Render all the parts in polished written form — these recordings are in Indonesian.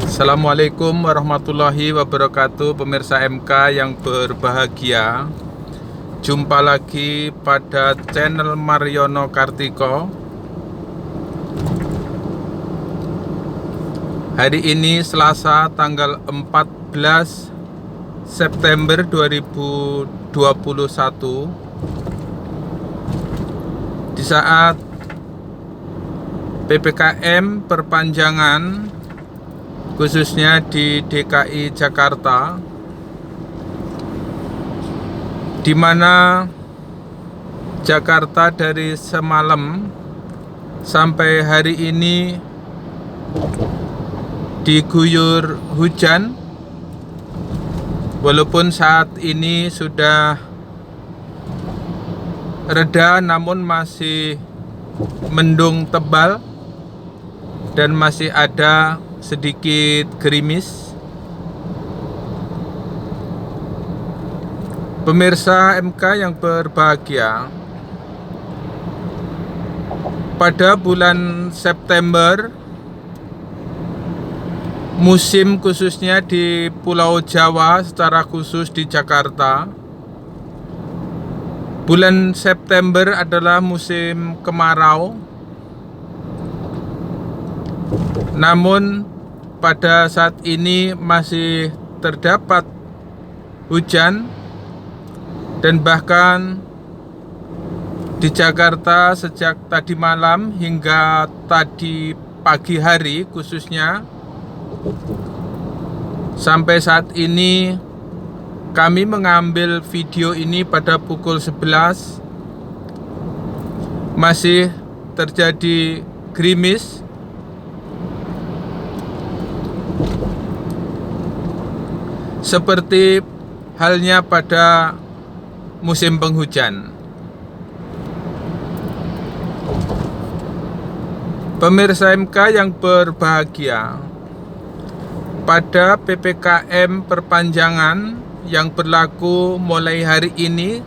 Assalamualaikum warahmatullahi wabarakatuh, pemirsa MK yang berbahagia. Jumpa lagi pada channel Mariono Kartiko. Hari ini Selasa tanggal 14 September 2021, di saat PPKM perpanjangan khususnya di DKI Jakarta, di mana Jakarta dari semalam sampai hari ini diguyur hujan, walaupun saat ini sudah reda namun masih mendung tebal dan masih ada sedikit gerimis. Pemirsa MK yang berbahagia, pada bulan September musim khususnya di Pulau Jawa, secara khusus di Jakarta, bulan September adalah musim kemarau. Namun pada saat ini masih terdapat hujan, dan bahkan di Jakarta sejak tadi malam hingga tadi pagi hari khususnya, sampai saat ini kami mengambil video ini pada pukul 11, masih terjadi gerimis. Seperti halnya pada musim penghujan. Pemirsa MK yang berbahagia, pada PPKM perpanjangan yang berlaku mulai hari ini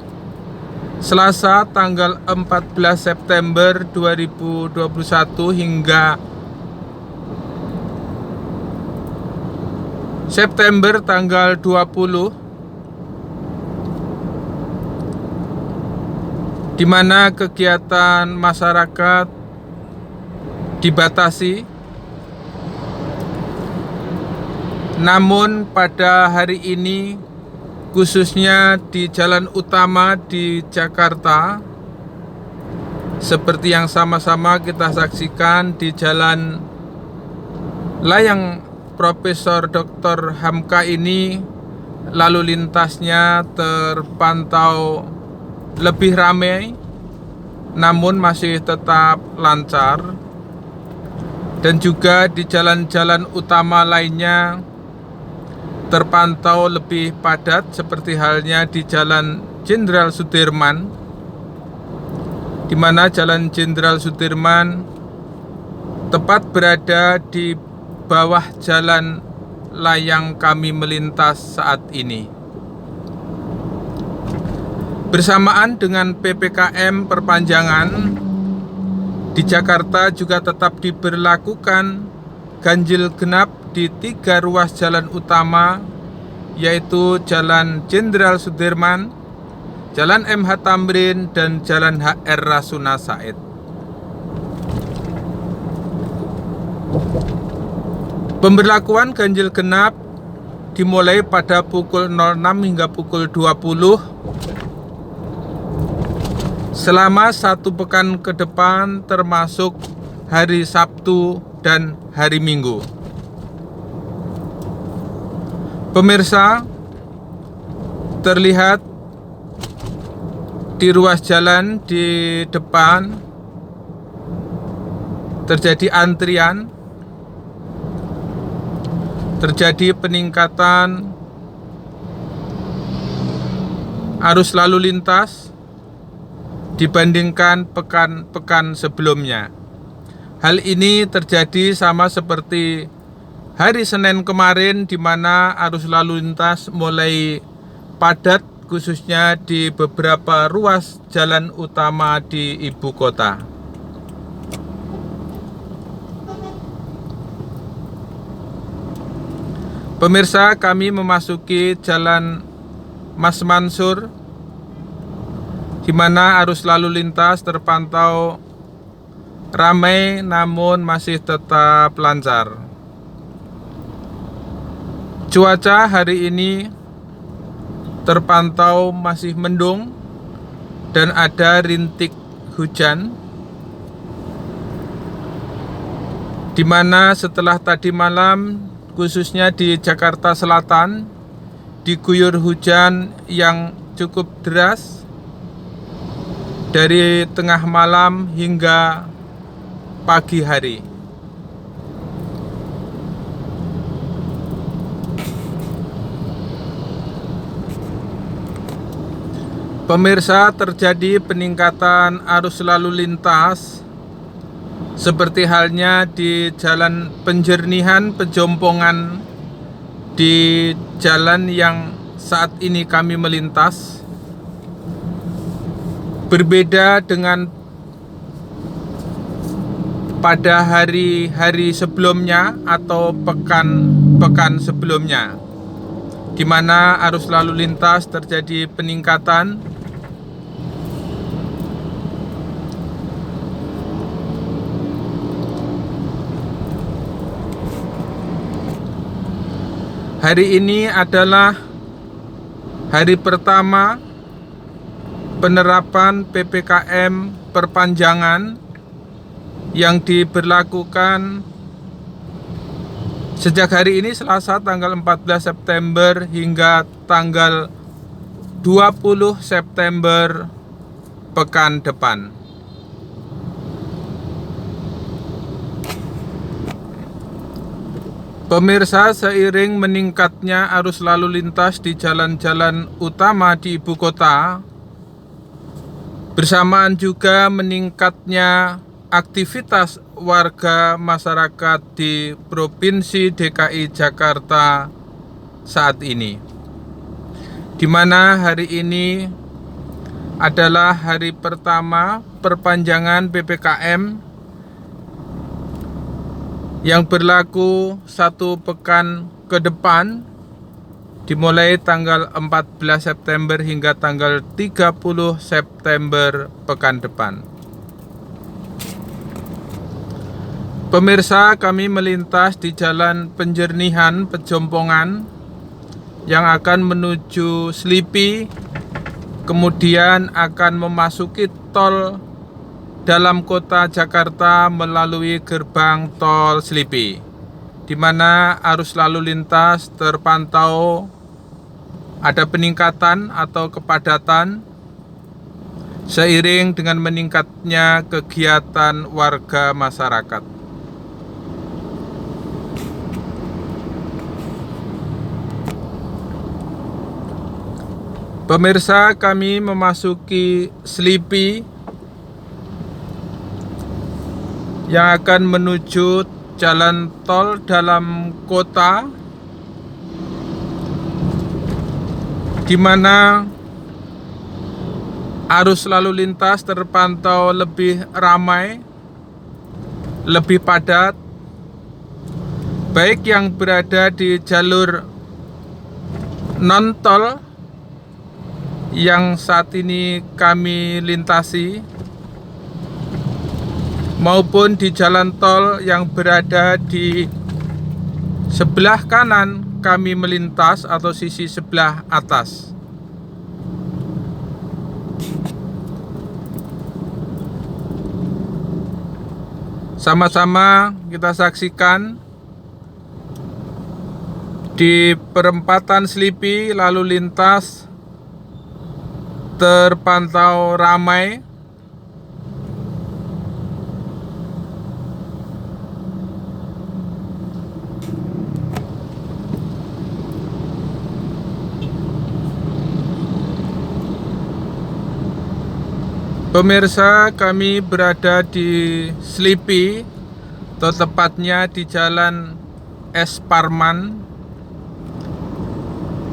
Selasa tanggal 14 September 2021 hingga September tanggal 20, di mana kegiatan masyarakat dibatasi. Namun pada hari ini khususnya di jalan utama di Jakarta, seperti yang sama-sama kita saksikan di Jalan Layang Profesor Dr. Hamka ini, lalu lintasnya terpantau lebih ramai namun masih tetap lancar. Dan juga di jalan-jalan utama lainnya terpantau lebih padat, seperti halnya di Jalan Jenderal Sudirman, di mana Jalan Jenderal Sudirman tepat berada di bawah jalan layang kami melintas saat ini. Bersamaan dengan PPKM perpanjangan, di Jakarta juga tetap diberlakukan ganjil genap di 3 ruas jalan utama, yaitu Jalan Jenderal Sudirman, Jalan MH Tamrin, dan Jalan HR Rasuna Said. Pemberlakuan ganjil genap dimulai pada pukul 06 hingga pukul 20 selama 1 pekan ke depan, termasuk hari Sabtu dan hari Minggu. Pemirsa, terlihat di ruas jalan di depan terjadi antrian, terjadi peningkatan arus lalu lintas dibandingkan pekan-pekan sebelumnya. Hal ini terjadi sama seperti hari Senin kemarin, di mana arus lalu lintas mulai padat khususnya di beberapa ruas jalan utama di ibu kota. Pemirsa, kami memasuki Jalan Mas Mansur, di mana arus lalu lintas terpantau ramai namun masih tetap lancar. Cuaca hari ini terpantau masih mendung dan ada rintik hujan, di mana setelah tadi malam khususnya di Jakarta Selatan diguyur hujan yang cukup deras dari tengah malam hingga pagi hari. Pemirsa, terjadi peningkatan arus lalu lintas seperti halnya di Jalan Penjernihan Pejompongan, di jalan yang saat ini kami melintas. Berbeda dengan pada hari-hari sebelumnya atau pekan-pekan sebelumnya, di mana arus lalu lintas terjadi peningkatan. Hari ini adalah hari pertama penerapan PPKM perpanjangan yang diberlakukan sejak hari ini Selasa tanggal 14 September hingga tanggal 20 September pekan depan. Pemirsa, seiring meningkatnya arus lalu lintas di jalan-jalan utama di ibu kota, bersamaan juga meningkatnya aktivitas warga masyarakat di Provinsi DKI Jakarta saat ini, di mana hari ini adalah hari pertama perpanjangan PPKM yang berlaku 1 pekan ke depan, dimulai tanggal 14 September hingga tanggal 30 September pekan depan. Pemirsa, kami melintas di Jalan Penjernihan Pejompongan yang akan menuju Slipi, kemudian akan memasuki tol dalam kota Jakarta melalui gerbang tol Slipi, di mana arus lalu lintas terpantau ada peningkatan atau kepadatan seiring dengan meningkatnya kegiatan warga masyarakat. Pemirsa, kami memasuki Slipi yang akan menuju jalan tol dalam kota, di mana arus lalu lintas terpantau lebih ramai, lebih padat, baik yang berada di jalur non-tol yang saat ini kami lintasi, maupun di jalan tol yang berada di sebelah kanan kami melintas atau sisi sebelah atas. Sama-sama kita saksikan di perempatan Slipi lalu lintas terpantau ramai. Pemirsa, kami berada di Slipi, atau tepatnya di Jalan Es Parman,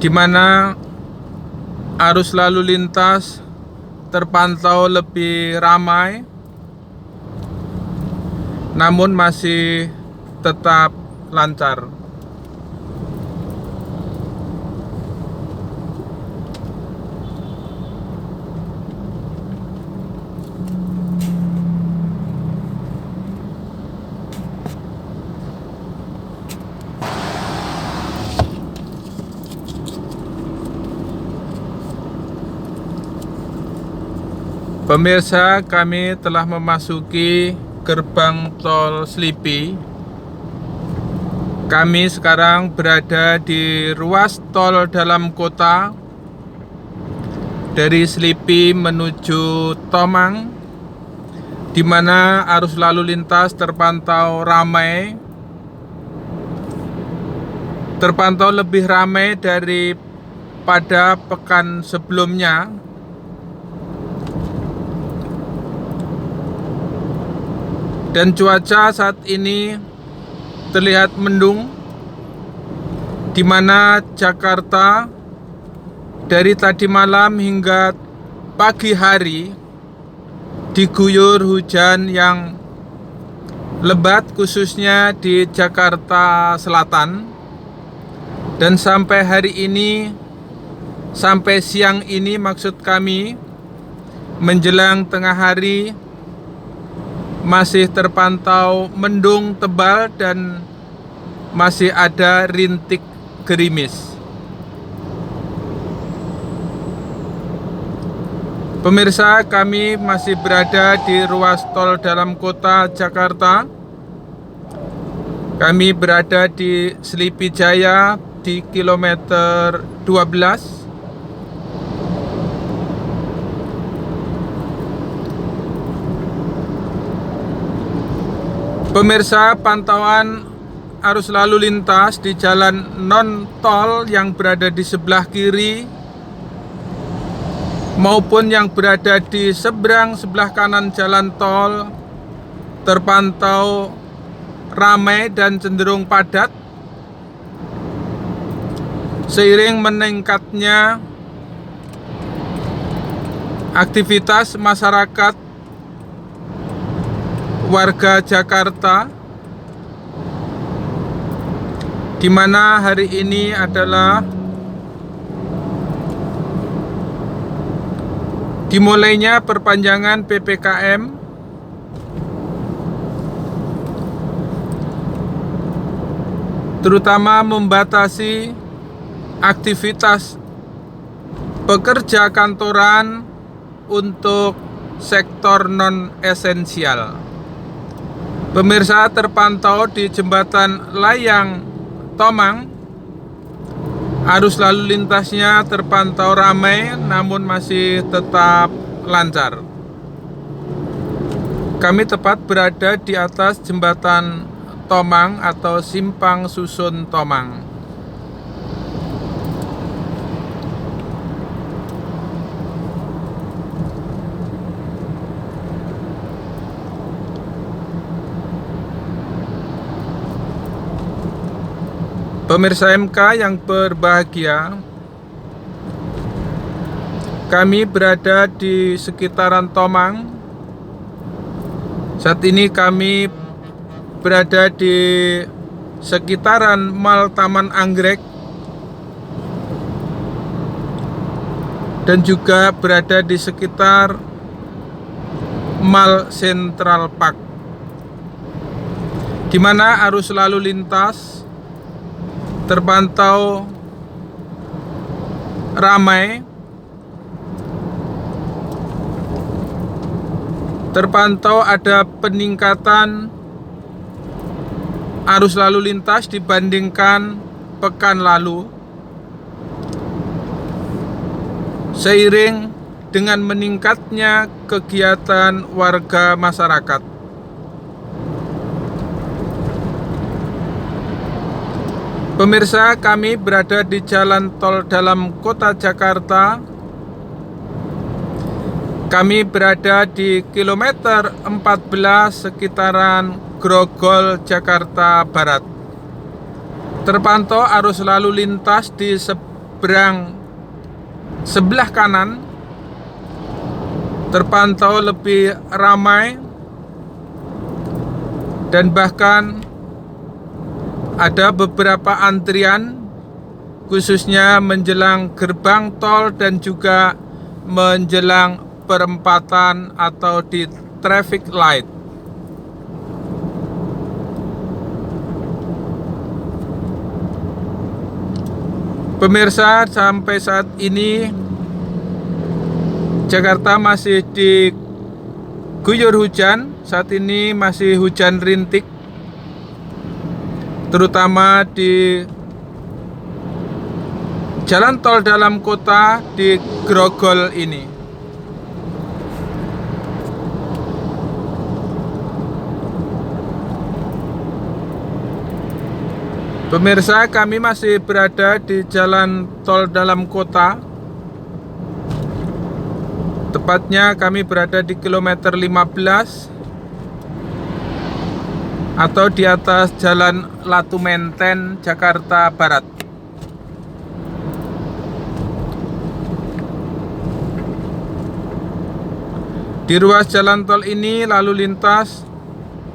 di mana arus lalu lintas terpantau lebih ramai, namun masih tetap lancar. Pemirsa, kami telah memasuki gerbang tol Slipi. Kami sekarang berada di ruas tol dalam kota dari Slipi menuju Tomang, di mana arus lalu lintas terpantau ramai, terpantau lebih ramai daripada pekan sebelumnya. Dan cuaca saat ini terlihat mendung, di mana Jakarta dari tadi malam hingga pagi hari diguyur hujan yang lebat, khususnya di Jakarta Selatan. Dan sampai hari ini, sampai siang ini maksud kami, menjelang tengah hari, masih terpantau mendung tebal dan masih ada rintik gerimis. Pemirsa, kami masih berada di ruas tol dalam kota Jakarta. Kami berada di Slipi Jaya di kilometer 12. Pemirsa, pantauan arus lalu lintas di jalan non-tol yang berada di sebelah kiri maupun yang berada di sebelah kanan jalan tol terpantau ramai dan cenderung padat. Seiring meningkatnya aktivitas masyarakat warga Jakarta, di mana hari ini adalah dimulainya perpanjangan PPKM, terutama membatasi aktivitas pekerja kantoran untuk sektor non-esensial. Pemirsa, terpantau di jembatan layang Tomang, arus lalu lintasnya terpantau ramai namun masih tetap lancar. Kami tepat berada di atas jembatan Tomang atau Simpang Susun Tomang. Pemirsa MK yang berbahagia, kami berada di sekitaran Tomang. Saat ini kami berada di sekitaran Mall Taman Anggrek dan juga berada di sekitar Mall Central Park, di mana arus lalu lintas terpantau ramai, terpantau ada peningkatan arus lalu lintas dibandingkan pekan lalu, seiring dengan meningkatnya kegiatan warga masyarakat. Pemirsa, kami berada di jalan tol dalam kota Jakarta. Kami berada di kilometer 14 sekitaran Grogol, Jakarta Barat. Terpantau arus lalu lintas di sebelah kanan terpantau lebih ramai dan bahkan ada beberapa antrian, khususnya menjelang gerbang tol dan juga menjelang perempatan atau di traffic light. Pemirsa, sampai saat ini Jakarta masih diguyur hujan. Saat ini masih hujan rintik, terutama di jalan tol dalam kota di Grogol ini. Pemirsa, kami masih berada di jalan tol dalam kota. Tepatnya kami berada di kilometer 15 atau di atas Jalan Latu Menteng, Jakarta Barat. Di ruas jalan tol ini lalu lintas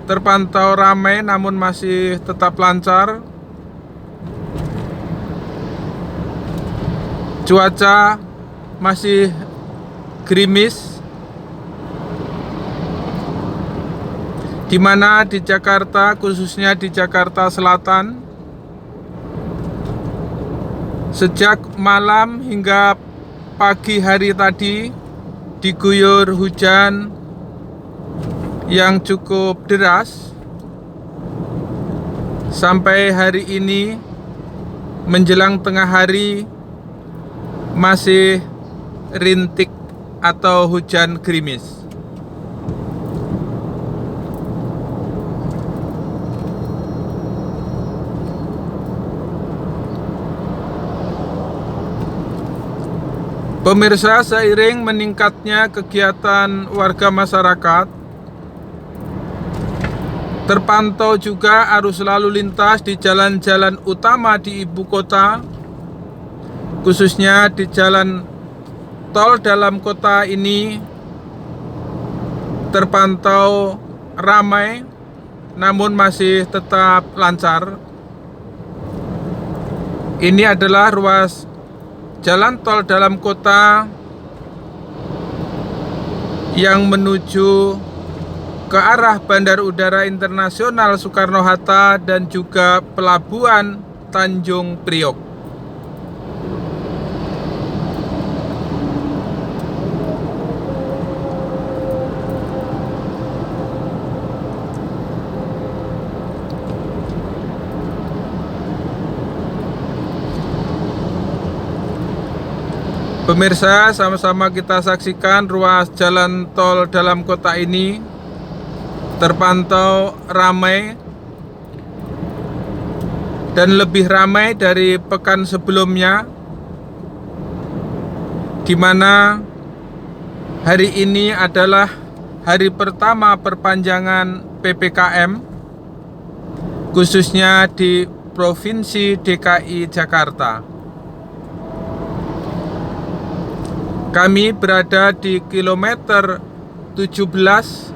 terpantau ramai namun masih tetap lancar. Cuaca masih gerimis, di mana di Jakarta, khususnya di Jakarta Selatan, sejak malam hingga pagi hari tadi diguyur hujan yang cukup deras. Sampai hari ini menjelang tengah hari masih rintik atau hujan gerimis. Pemirsa, seiring meningkatnya kegiatan warga masyarakat, terpantau juga arus lalu lintas di jalan-jalan utama di ibu kota, khususnya di jalan tol dalam kota ini terpantau ramai namun masih tetap lancar. Ini adalah ruas jalan tol dalam kota yang menuju ke arah Bandar Udara Internasional Soekarno-Hatta dan juga Pelabuhan Tanjung Priok. Pemirsa, sama-sama kita saksikan ruas jalan tol dalam kota ini terpantau ramai dan lebih ramai dari pekan sebelumnya, di mana hari ini adalah hari pertama perpanjangan PPKM, khususnya di Provinsi DKI Jakarta. Kami berada di kilometer 17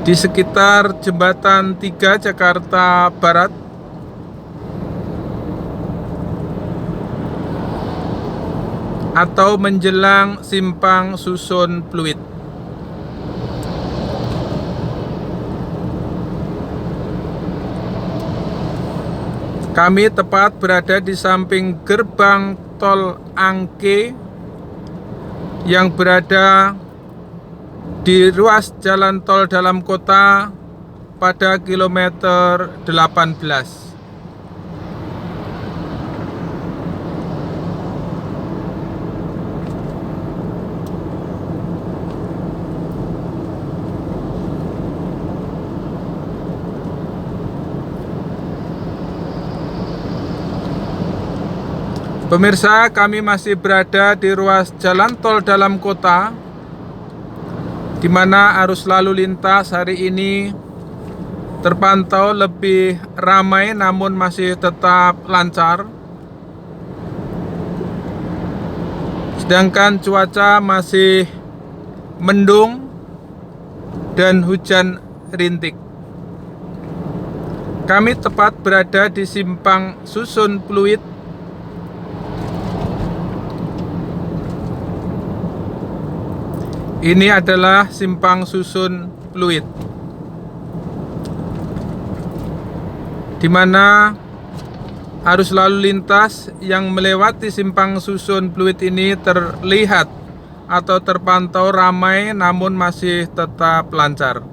di sekitar Jembatan 3 Jakarta Barat. Atau menjelang Simpang Susun Pluit. Kami tepat berada di samping gerbang tol Angke yang berada di ruas jalan tol dalam kota pada kilometer 18. Pemirsa, kami masih berada di ruas jalan tol dalam kota, di mana arus lalu lintas hari ini terpantau lebih ramai namun masih tetap lancar. Sedangkan cuaca masih mendung dan hujan rintik. Kami tepat berada di Simpang Susun Pluit. Ini adalah Simpang Susun Pluit, di mana arus lalu lintas yang melewati simpang susun Pluit ini terlihat atau terpantau ramai namun masih tetap lancar.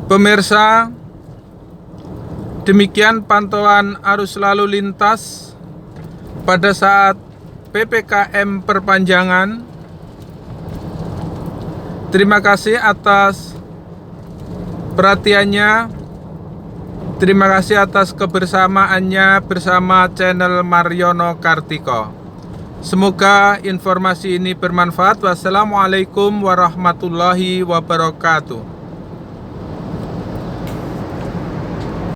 Pemirsa, demikian pantauan arus lalu lintas pada saat PPKM perpanjangan. Terima kasih atas perhatiannya. Terima kasih atas kebersamaannya bersama channel Mariono Kartiko. Semoga informasi ini bermanfaat. Wassalamualaikum warahmatullahi wabarakatuh.